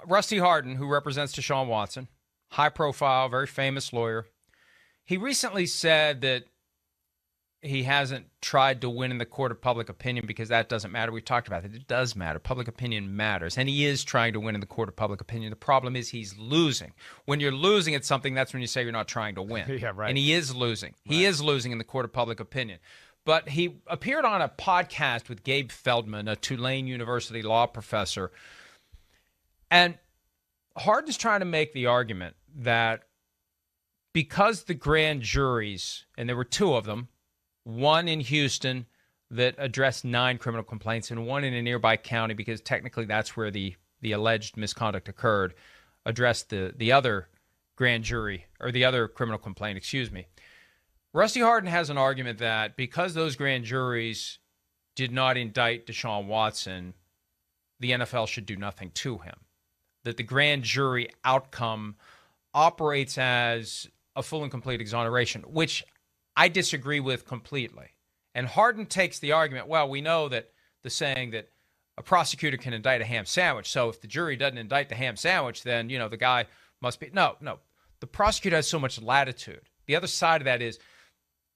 Rusty Hardin, who represents Deshaun Watson, high profile, very famous lawyer, he recently said that he hasn't tried to win in the court of public opinion because that doesn't matter. We've talked about it. It does matter. Public opinion matters. And he is trying to win in the court of public opinion. The problem is he's losing. When you're losing at something, that's when you say you're not trying to win. Yeah, right. And he is losing. Right. He is losing in the court of public opinion. But he appeared on a podcast with Gabe Feldman, a Tulane University law professor. And Hardin's trying to make the argument that because the grand juries, and there were two of them, one in Houston that addressed 9 criminal complaints and one in a nearby county, because technically that's where the alleged misconduct occurred, addressed the other grand jury, or the other criminal complaint, excuse me. Rusty Hardin has an argument that because those grand juries did not indict Deshaun Watson, the NFL should do nothing to him. That the grand jury outcome operates as a full and complete exoneration, which I disagree with completely. And Hardin takes the argument, well, we know that the saying that a prosecutor can indict a ham sandwich, so if the jury doesn't indict the ham sandwich, then, the guy must be... No. The prosecutor has so much latitude. The other side of that is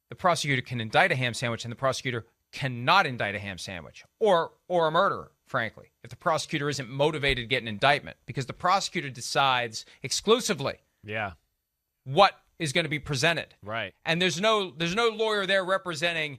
the prosecutor can indict a ham sandwich and the prosecutor cannot indict a ham sandwich or a murderer, frankly, if the prosecutor isn't motivated to get an indictment, because the prosecutor decides exclusively what is going to be presented. Right. And there's no lawyer there representing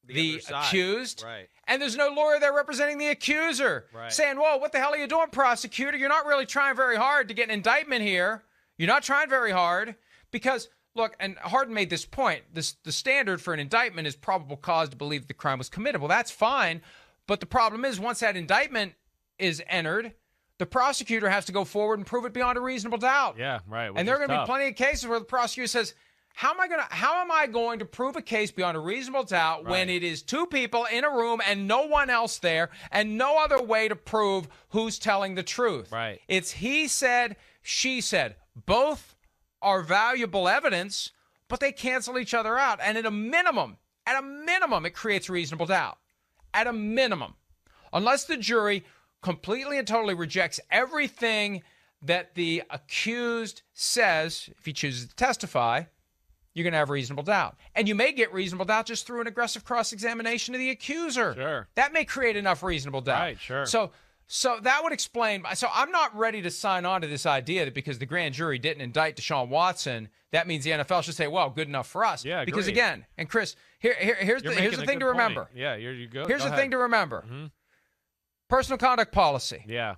the accused. Right. And there's no lawyer there representing the accuser. Right. Saying, whoa, what the hell are you doing, prosecutor? You're not really trying very hard to get an indictment here. You're not trying very hard because, look, and Hardin made this point, the standard for an indictment is probable cause to believe the crime was committed. Well, that's fine. But the problem is once that indictment is entered, the prosecutor has to go forward and prove it beyond a reasonable doubt. Yeah, right. And there are going to be plenty of cases where the prosecutor says, how am I going to prove a case beyond a reasonable doubt when it is 2 people in a room and no one else there and no other way to prove who's telling the truth? Right. It's he said, she said. Both are valuable evidence, but they cancel each other out. And at a minimum, it creates reasonable doubt. At a minimum. Unless the jury completely and totally rejects everything that the accused says, if he chooses to testify, you're going to have reasonable doubt. And you may get reasonable doubt just through an aggressive cross-examination of the accuser. Sure. That may create enough reasonable doubt. Right, sure. So that would explain. So I'm not ready to sign on to this idea that because the grand jury didn't indict Deshaun Watson, that means the NFL should say, well, good enough for us. Yeah, because agreed. again, and Chris, here's the thing to remember. Yeah, here you go. Here's the thing to remember. Mm-hmm. Personal conduct policy. Yeah.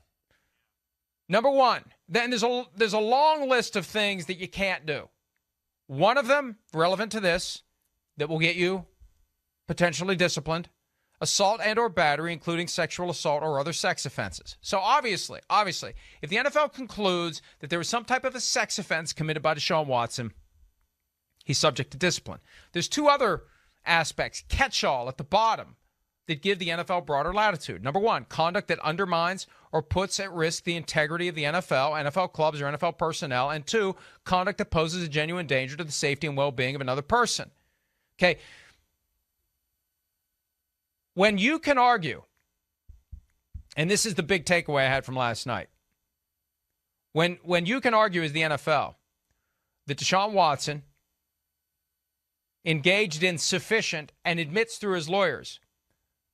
Number 1, then there's a long list of things that you can't do. One of them, relevant to this, that will get you potentially disciplined, assault and or battery, including sexual assault or other sex offenses. So obviously, if the NFL concludes that there was some type of a sex offense committed by Deshaun Watson, he's subject to discipline. There's 2 other aspects, catch-all at the bottom, that give the NFL broader latitude. Number 1, conduct that undermines or puts at risk the integrity of the NFL, NFL clubs, or NFL personnel. And 2, conduct that poses a genuine danger to the safety and well-being of another person. Okay. When you can argue, and this is the big takeaway I had from last night, when you can argue as the NFL that Deshaun Watson engaged in sufficient and admits through his lawyers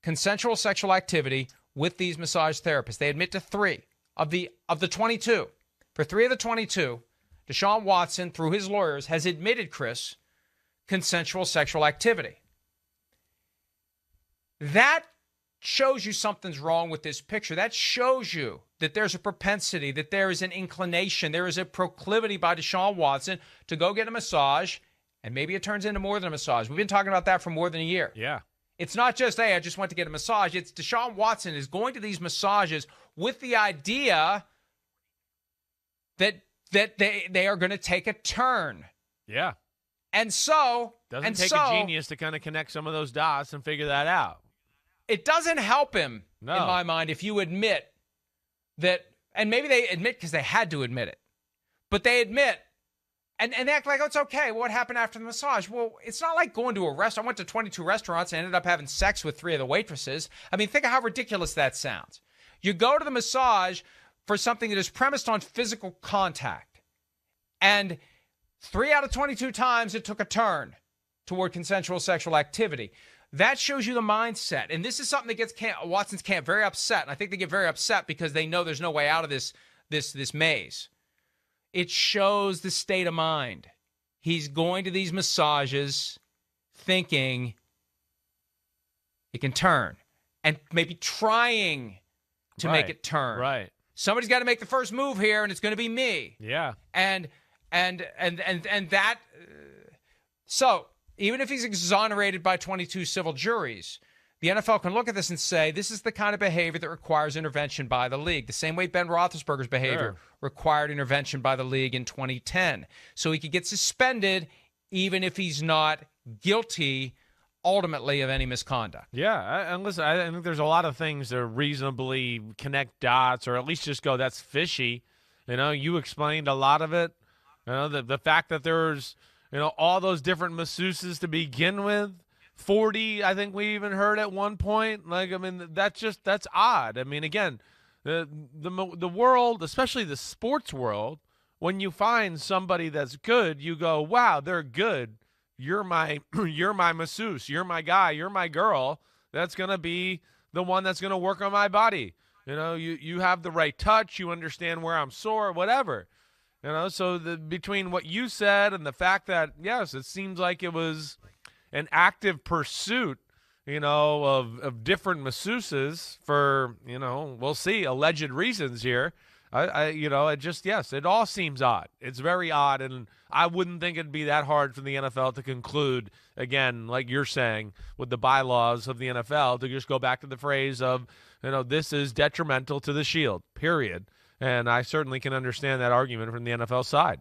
consensual sexual activity with these massage therapists. They admit to 3 of the 22. For 3 of the 22, Deshaun Watson, through his lawyers, has admitted, Chris, consensual sexual activity. That shows you something's wrong with this picture. That shows you that there's a propensity, that there is an inclination, there is a proclivity by Deshaun Watson to go get a massage, and maybe it turns into more than a massage. We've been talking about that for more than a year. Yeah. It's not just, hey, I just went to get a massage. It's Deshaun Watson is going to these massages with the idea that they are going to take a turn. Yeah. And so... Doesn't take a genius to kind of connect some of those dots and figure that out. It doesn't help him, in my mind, if you admit that, and maybe they admit because they had to admit it, but they admit, and they act like, oh, it's okay. What happened after the massage? Well, it's not like going to a restaurant. I went to 22 restaurants and ended up having sex with 3 of the waitresses. I mean, think of how ridiculous that sounds. You go to the massage for something that is premised on physical contact. And 3 out of 22 times it took a turn toward consensual sexual activity. That shows you the mindset. And this is something that gets Watson's camp very upset. And I think they get very upset because they know there's no way out of this maze. It shows the state of mind. He's going to these massages thinking it can turn and maybe trying to make it turn. Right. Somebody's got to make the first move here, and it's going to be me. Yeah. And that. So even if he's exonerated by 22 civil juries, the NFL can look at this and say, this is the kind of behavior that requires intervention by the league. The same way Ben Roethlisberger's behavior required intervention by the league in 2010. So he could get suspended even if he's not guilty ultimately of any misconduct. Yeah, and listen, I think there's a lot of things that reasonably connect dots, or at least just go, that's fishy. You explained a lot of it. The fact that there's, all those different masseuses to begin with, 40, I think we even heard at one point. That's odd. Again, the world, especially the sports world, when you find somebody that's good, you go, wow, they're good. You're my masseuse. You're my guy. You're my girl. That's going to be the one that's going to work on my body. You have the right touch. You understand where I'm sore, whatever. So between what you said and the fact that, yes, it seems like it was an active pursuit, of different masseuses for, we'll see, alleged reasons here. It all seems odd. It's very odd, and I wouldn't think it'd be that hard for the NFL to conclude, again, like you're saying, with the bylaws of the NFL, to just go back to the phrase of, this is detrimental to the Shield, period. And I certainly can understand that argument from the NFL side.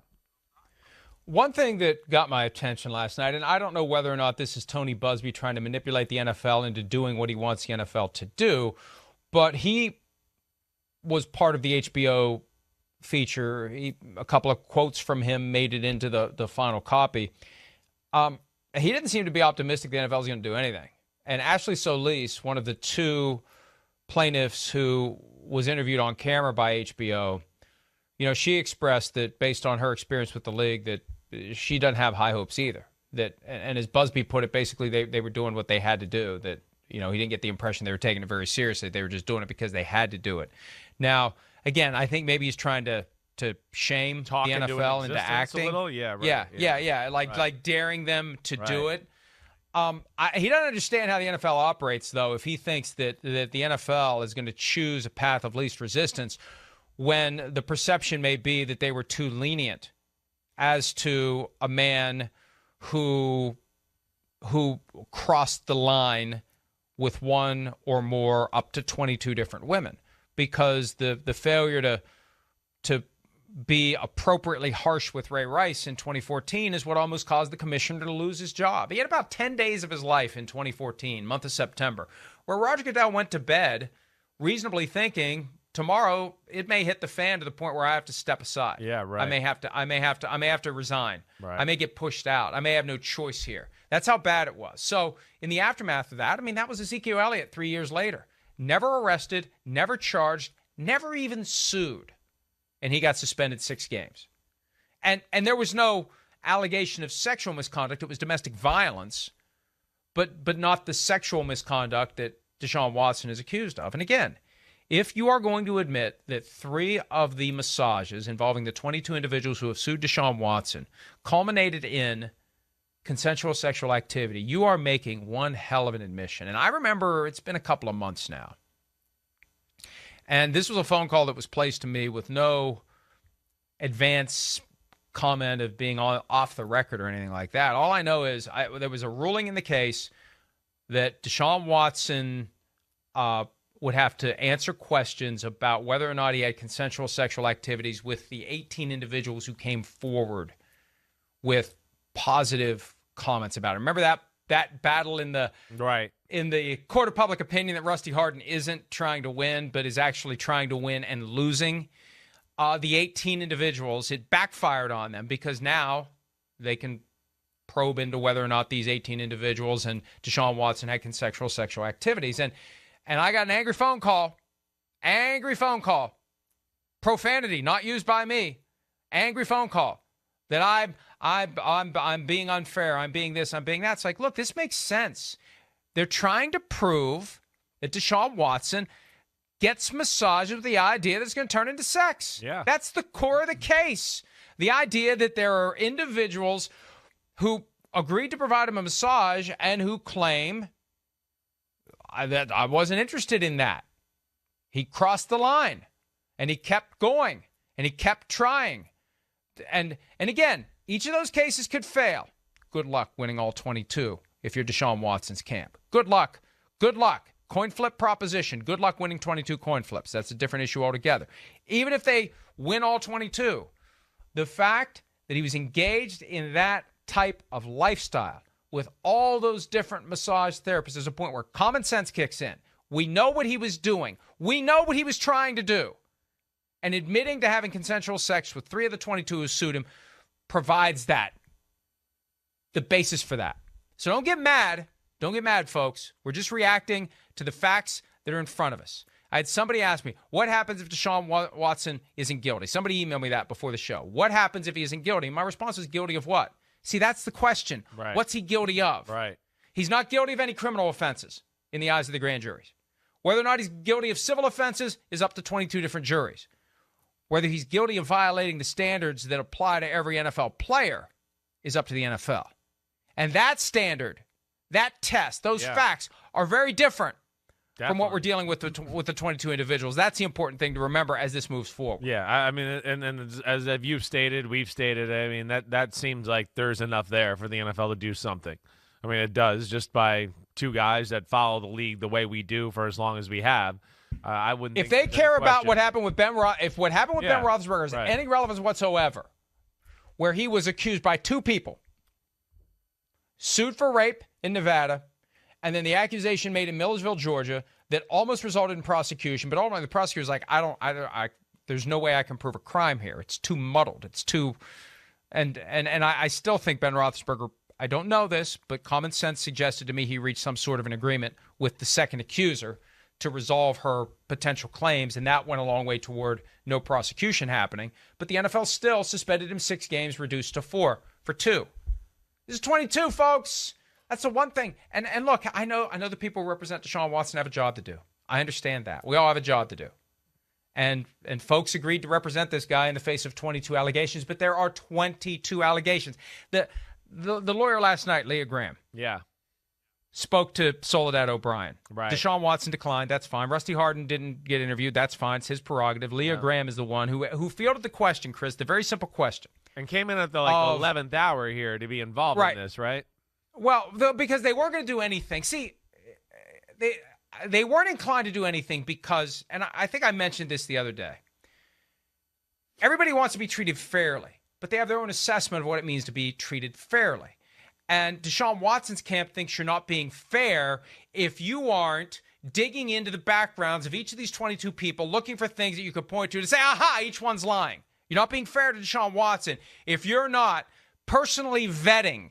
One thing that got my attention last night, and I don't know whether or not this is Tony Busby trying to manipulate the NFL into doing what he wants the NFL to do, but he was part of the HBO feature. A couple of quotes from him made it into the final copy. He didn't seem to be optimistic the NFL is going to do anything. And Ashley Solis, one of the two plaintiffs who was interviewed on camera by HBO, she expressed that based on her experience with the league that she doesn't have high hopes either. That, and as Busby put it, basically they were doing what they had to do. That, he didn't get the impression they were taking it very seriously. They were just doing it because they had to do it. Now, again, I think maybe he's trying to shame the NFL into acting. A little? Yeah, right. Yeah. Like daring them to do it. He doesn't understand how the NFL operates, though, if he thinks that the NFL is going to choose a path of least resistance when the perception may be that they were too lenient as to a man who crossed the line with one or more up to 22 different women, because the failure to be appropriately harsh with Ray Rice in 2014 is what almost caused the commissioner to lose his job. He had about 10 days of his life in 2014, month of September, where Roger Goodell went to bed reasonably thinking, tomorrow it may hit the fan to the point where I have to step aside. Yeah, right. I may have to resign. Right. I may get pushed out. I may have no choice here. That's how bad it was. So in the aftermath of that, that was Ezekiel Elliott 3 years later. Never arrested, never charged, never even sued. And he got suspended 6 games. And there was no allegation of sexual misconduct. It was domestic violence, but not the sexual misconduct that Deshaun Watson is accused of. And again, if you are going to admit that 3 of the massages involving the 22 individuals who have sued Deshaun Watson culminated in consensual sexual activity, you are making one hell of an admission. And I remember it's been a couple of months now. And this was a phone call that was placed to me with no advance comment of being off the record or anything like that. All I know is there was a ruling in the case that Deshaun Watson would have to answer questions about whether or not he had consensual sexual activities with the 18 individuals who came forward with positive comments about it. Remember that battle in the court of public opinion that Rusty Hardin isn't trying to win, but is actually trying to win and losing? The 18 individuals, it backfired on them because now they can probe into whether or not these 18 individuals and Deshaun Watson had consensual sexual activities. And I got an angry phone call Profanity, not used by me. Angry phone call that I'm being unfair. I'm being this. I'm being that. It's like, look, this makes sense. They're trying to prove that Deshaun Watson gets massaged with the idea that it's going to turn into sex. Yeah. That's the core of the case. The idea that there are individuals who agreed to provide him a massage and who claim that I wasn't interested in that. He crossed the line, and he kept going, and he kept trying. And again, each of those cases could fail. Good luck winning all 22 if you're Deshaun Watson's camp. Good luck. Good luck. Coin flip proposition. Good luck winning 22 coin flips. That's a different issue altogether. Even if they win all 22, the fact that he was engaged in that type of lifestyle with all those different massage therapists, there's a point where common sense kicks in. We know what he was doing. We know what he was trying to do. And admitting to having consensual sex with 3 of the 22 who sued him provides that, the basis for that. So don't get mad. Don't get mad, folks. We're just reacting to the facts that are in front of us. I had somebody ask me, what happens if Deshaun Watson isn't guilty? Somebody emailed me that before the show. What happens if he isn't guilty? My response is, guilty of what? See, that's the question. Right. What's he guilty of? Right. He's not guilty of any criminal offenses in the eyes of the grand juries. Whether or not he's guilty of civil offenses is up to 22 different juries. Whether he's guilty of violating the standards that apply to every NFL player is up to the NFL. And that standard, that test, those facts are very different from what we're dealing with the 22 individuals. That's the important thing to remember as this moves forward. Yeah, I mean, and as you've stated, we've stated, I mean, that seems like there's enough there for the NFL to do something. I mean, it does, just by two guys that follow the league the way we do for as long as we have. I wouldn't. If they care about what happened with Ben Roethlisberger has right. any relevance whatsoever, where he was accused by 2 people, sued for rape in Nevada, and then the accusation made in Millersville, Georgia, that almost resulted in prosecution, but ultimately the prosecutor's like, there's no way I can prove a crime here. It's too muddled. It's too, and I still think Ben Roethlisberger. I don't know this, but common sense suggested to me he reached some sort of an agreement with the second accuser to resolve her potential claims, and that went a long way toward no prosecution happening. But the NFL still suspended him 6 games, reduced to 4 for 2. This is 22, folks. That's the one thing. And look, I know the people who represent Deshaun Watson have a job to do. I understand that. We all have a job to do. And folks agreed to represent this guy in the face of 22 allegations, but there are 22 allegations. The lawyer last night, Leah Graham, spoke to Soledad O'Brien. Right. Deshaun Watson declined. That's fine. Rusty Hardin didn't get interviewed. That's fine. It's his prerogative. Leah Graham is the one who fielded the question, Chris, the very simple question. And came in at the 11th hour here to be involved in this, right? Well, because they weren't going to do anything. See, they weren't inclined to do anything because, and I think I mentioned this the other day, everybody wants to be treated fairly, but they have their own assessment of what it means to be treated fairly. And Deshaun Watson's camp thinks you're not being fair if you aren't digging into the backgrounds of each of these 22 people, looking for things that you could point to say, aha, each one's lying. You're not being fair to Deshaun Watson if you're not personally vetting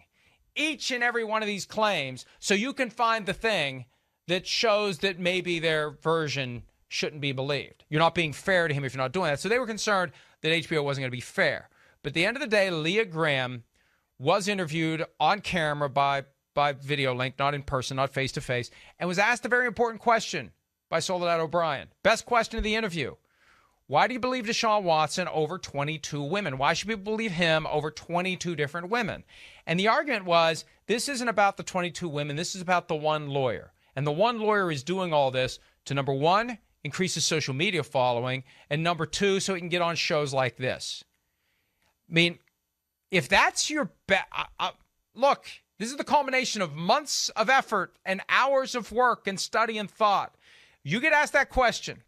each and every one of these claims so you can find the thing that shows that maybe their version shouldn't be believed. You're not being fair to him if you're not doing that. So they were concerned that HBO wasn't going to be fair. But at the end of the day, Leah Graham was interviewed on camera by video link, not in person, not face-to-face, and was asked a very important question by Soledad O'Brien. Best question of the interview. Why do you believe Deshaun Watson over 22 women? Why should people believe him over 22 different women? And the argument was, this isn't about the 22 women. This is about the one lawyer. And the one lawyer is doing all this to, number one, increase his social media following, and number two, so he can get on shows like this. I mean, if that's your look, this is the culmination of months of effort and hours of work and study and thought. You get asked that question.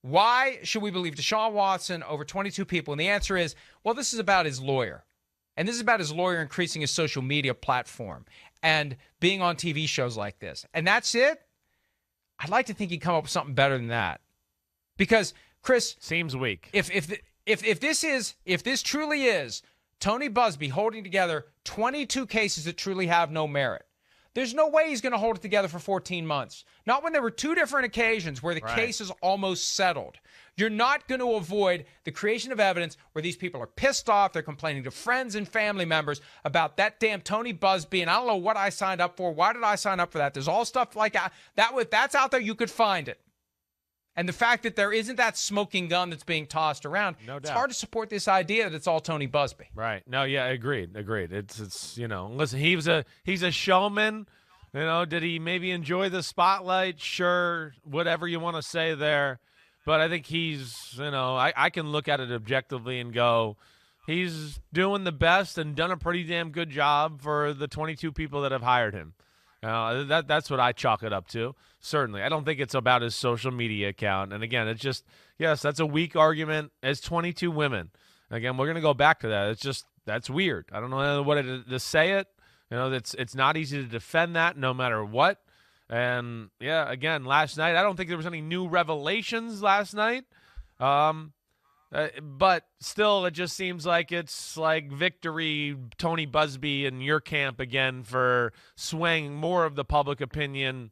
Why should we believe Deshaun Watson over 22 people? And the answer is, well, this is about his lawyer. And this is about his lawyer increasing his social media platform and being on TV shows like this. And that's it? I'd like to think he'd come up with something better than that. Because, Chris, seems weak. If this truly is Tony Busby holding together 22 cases that truly have no merit, There's no way he's going to hold it together for 14 months. Not when there were two different occasions where the case is almost settled. You're not going to avoid the creation of evidence where these people are pissed off. They're complaining to friends and family members about that damn Tony Busby, and I don't know what I signed up for. Why did I sign up for that? There's all stuff like that. That's out there. You could find it. And the fact that there isn't that smoking gun that's being tossed around, it's hard to support this idea that it's all Tony Busby. Right. No, yeah, agreed. It's listen, he's a showman. Did he maybe enjoy the spotlight? Sure, whatever you want to say there. But I think he's, I can look at it objectively and go, he's doing the best and done a pretty damn good job for the 22 people that have hired him. That's what I chalk it up to. Certainly. I don't think it's about his social media account. And again, it's just, yes, that's a weak argument as 22 women. Again, we're going to go back to that. It's just, that's weird. I don't know what to say it. It's not easy to defend that no matter what. And yeah, again, last night, I don't think there was any new revelations last night. But still, it just seems like it's like victory, Tony Busby in your camp again for swaying more of the public opinion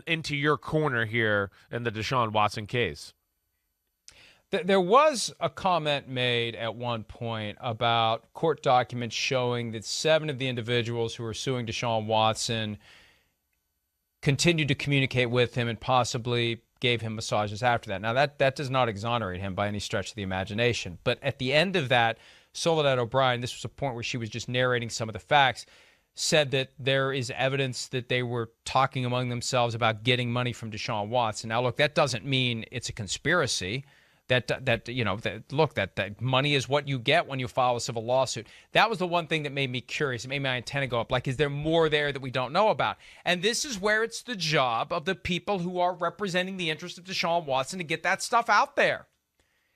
into your corner here in the Deshaun Watson case. There was a comment made at one point about court documents showing that 7 of the individuals who are suing Deshaun Watson continued to communicate with him and possibly gave him massages after that. Now, that does not exonerate him by any stretch of the imagination. But at the end of that, Soledad O'Brien, this was a point where she was just narrating some of the facts, said that there is evidence that they were talking among themselves about getting money from Deshaun Watson. Now, look, that doesn't mean it's a conspiracy. That money is what you get when you file a civil lawsuit. That was the one thing that made me curious. It made my antenna go up. Like, is there more there that we don't know about? And this is where it's the job of the people who are representing the interest of Deshaun Watson to get that stuff out there.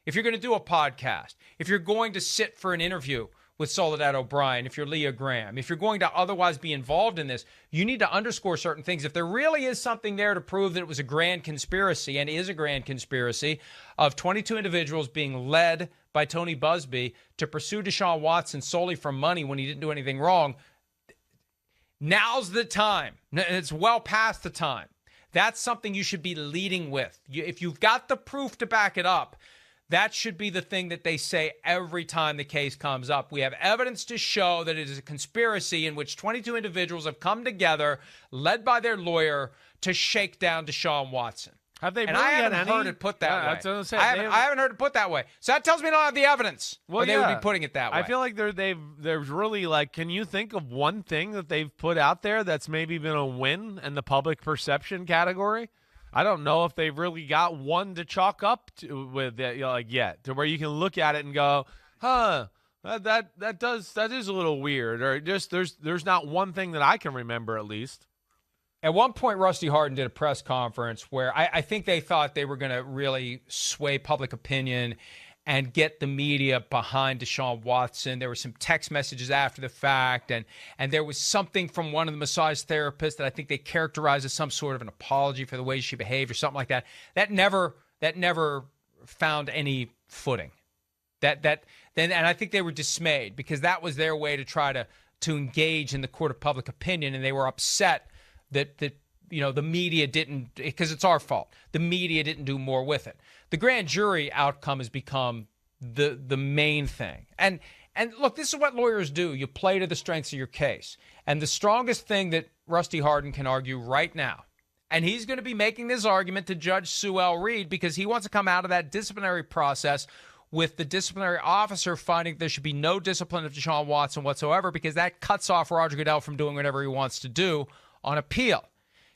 If you're going to do a podcast, if you're going to sit for an interview with Soledad O'Brien, if you're Leah Graham, if you're going to otherwise be involved in this, you need to underscore certain things. If there really is something there to prove that it was a grand conspiracy, and is a grand conspiracy, of 22 individuals being led by Tony Busby to pursue Deshaun Watson solely for money when he didn't do anything wrong, now's the time. It's well past the time. That's something you should be leading with. If you've got the proof to back it up, that should be the thing that they say every time the case comes up. We have evidence to show that it is a conspiracy in which 22 individuals have come together, led by their lawyer, to shake down Deshaun Watson. Have they? And really I haven't heard it put that way. That's what I'm saying. I haven't heard it put that way. So that tells me they don't have the evidence. Well, they would be putting it that way. I feel like there's really, like, can you think of one thing that they've put out there that's maybe been a win in the public perception category? I don't know if they've really got one to chalk up to with it, yet, to where you can look at it and go, that is a little weird, or just there's not one thing that I can remember at least. At one point, Rusty Hardin did a press conference where I think they thought they were going to really sway public opinion and get the media behind Deshaun Watson. There were some text messages after the fact, and there was something from one of the massage therapists that I think they characterized as some sort of an apology for the way she behaved or something like that. That never found any footing. And I think they were dismayed because that was their way to try to engage in the court of public opinion, and they were upset that the media didn't, because it's our fault. The media didn't do more with it. The grand jury outcome has become the main thing. And look, this is what lawyers do. You play to the strengths of your case. And the strongest thing that Rusty Hardin can argue right now, and he's going to be making this argument to Judge Sue L. Reed because he wants to come out of that disciplinary process with the disciplinary officer finding there should be no discipline of Deshaun Watson whatsoever, because that cuts off Roger Goodell from doing whatever he wants to do on appeal.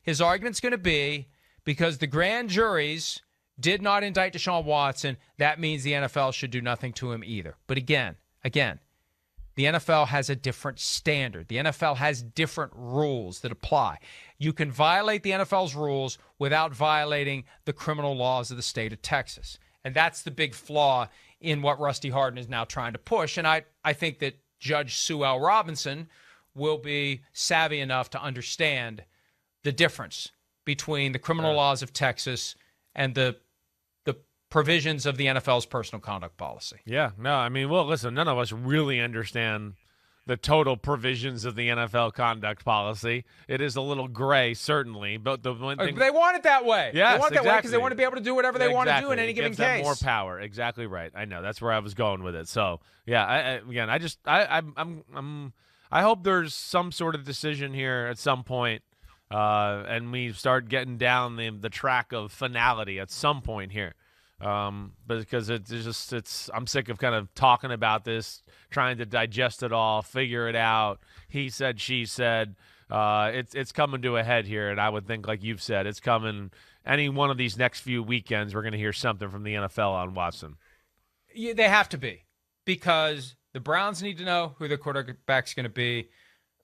His argument's going to be because the grand juries did not indict Deshaun Watson, that means the NFL should do nothing to him either. But again, the NFL has a different standard. The NFL has different rules that apply. You can violate the NFL's rules without violating the criminal laws of the state of Texas. And that's the big flaw in what Rusty Hardin is now trying to push. And I think that Judge Sue L. Robinson will be savvy enough to understand the difference between the criminal laws of Texas and the provisions of the NFL's personal conduct policy. Yeah, no, I mean, well, listen, none of us really understand the total provisions of the NFL conduct policy. It is a little gray, certainly, but the one thing they want it that way. Yes, they want it that way exactly. because they want to be able to do whatever they want to do in any given gives them case. more power. Exactly right. I know that's where I was going with it. So yeah, I hope there's some sort of decision here at some point, and we start getting down the track of finality at some point here. But because I'm sick of kind of talking about this, trying to digest it all, figure it out. He said, she said. It's coming to a head here, and I would think, like you've said, it's coming. Any one of these next few weekends, we're going to hear something from the NFL on Watson. Yeah, they have to be, because the Browns need to know who their quarterback's going to be.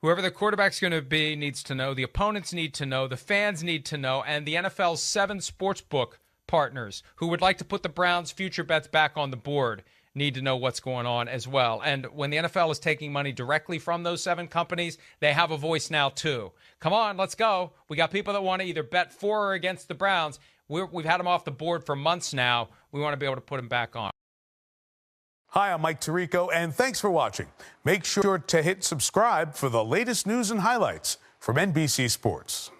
Whoever the quarterback's going to be needs to know. The opponents need to know. The fans need to know. And the NFL's 7 sportsbook partners who would like to put the Browns' future bets back on the board need to know what's going on as well. And when the NFL is taking money directly from those 7 companies, they have a voice now too. Come on, let's go. We got people that want to either bet for or against the Browns. We've had them off the board for months now. We want to be able to put them back on. Hi, I'm Mike Tirico, and thanks for watching. Make sure to hit subscribe for the latest news and highlights from NBC Sports.